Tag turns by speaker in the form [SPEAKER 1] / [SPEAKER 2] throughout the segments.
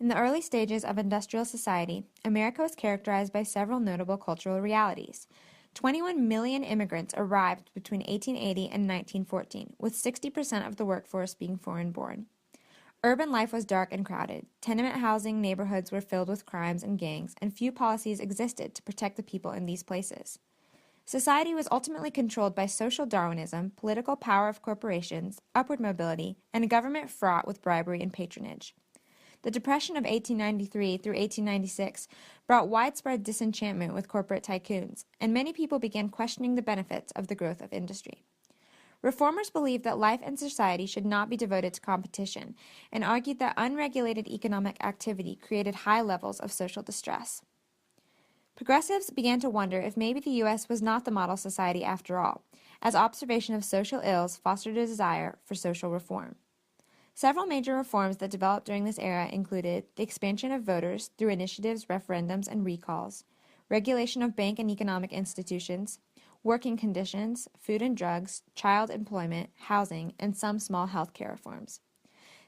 [SPEAKER 1] In the early stages of industrial society, America was characterized by several notable cultural realities. 21 million immigrants arrived between 1880 and 1914, with 60% of the workforce being foreign-born. Urban life was dark and crowded. Tenement housing neighborhoods were filled with crimes and gangs, and few policies existed to protect the people in these places. Society was ultimately controlled by social Darwinism, political power of corporations, upward mobility, and a government fraught with bribery and patronage. The Depression of 1893 through 1896 brought widespread disenchantment with corporate tycoons, and many people began questioning the benefits of the growth of industry. Reformers believed that life and society should not be devoted to competition, and argued that unregulated economic activity created high levels of social distress. Progressives began to wonder if maybe the U.S. was not the model society after all, as observation of social ills fostered a desire for social reform. Several major reforms that developed during this era included the expansion of voters through initiatives, referendums, and recalls, regulation of bank and economic institutions, working conditions, food and drugs, child employment, housing, and some small health care reforms.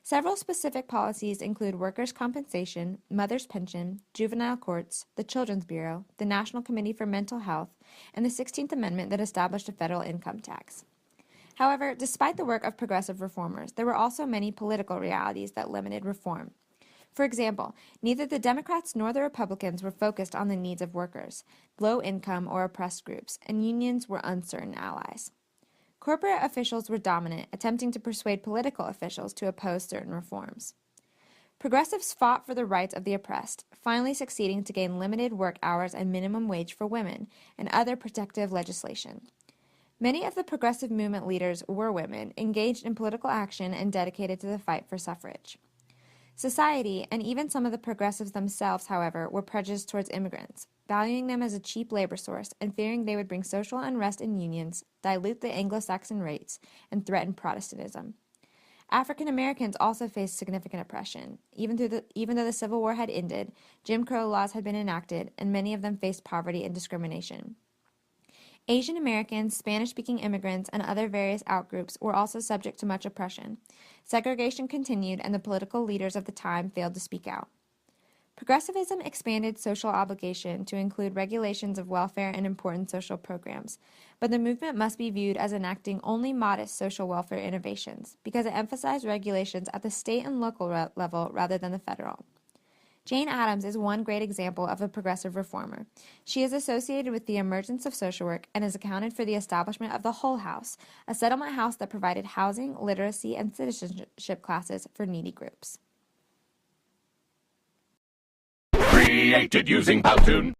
[SPEAKER 1] Several specific policies include workers' compensation, mother's pension, juvenile courts, the Children's Bureau, the National Committee for Mental Health, and the 16th Amendment that established a federal income tax. However, despite the work of progressive reformers, there were also many political realities that limited reform. For example, neither the Democrats nor the Republicans were focused on the needs of workers, low-income or oppressed groups, and unions were uncertain allies. Corporate officials were dominant, attempting to persuade political officials to oppose certain reforms. Progressives fought for the rights of the oppressed, finally succeeding to gain limited work hours and minimum wage for women, and other protective legislation. Many of the progressive movement leaders were women, engaged in political action and dedicated to the fight for suffrage. Society, and even some of the progressives themselves, however, were prejudiced towards immigrants, valuing them as a cheap labor source and fearing they would bring social unrest in unions, dilute the Anglo-Saxon race, and threaten Protestantism. African Americans also faced significant oppression. Even though the Civil War had ended, Jim Crow laws had been enacted, and many of them faced poverty and discrimination. Asian Americans, Spanish-speaking immigrants, and other various outgroups were also subject to much oppression. Segregation continued, and the political leaders of the time failed to speak out. Progressivism expanded social obligation to include regulations of welfare and important social programs, but the movement must be viewed as enacting only modest social welfare innovations because it emphasized regulations at the state and local level rather than the federal. Jane Addams is one great example of a progressive reformer. She is associated with the emergence of social work and is accounted for the establishment of the Hull House, a settlement house that provided housing, literacy, and citizenship classes for needy groups.
[SPEAKER 2] Created using Powtoon.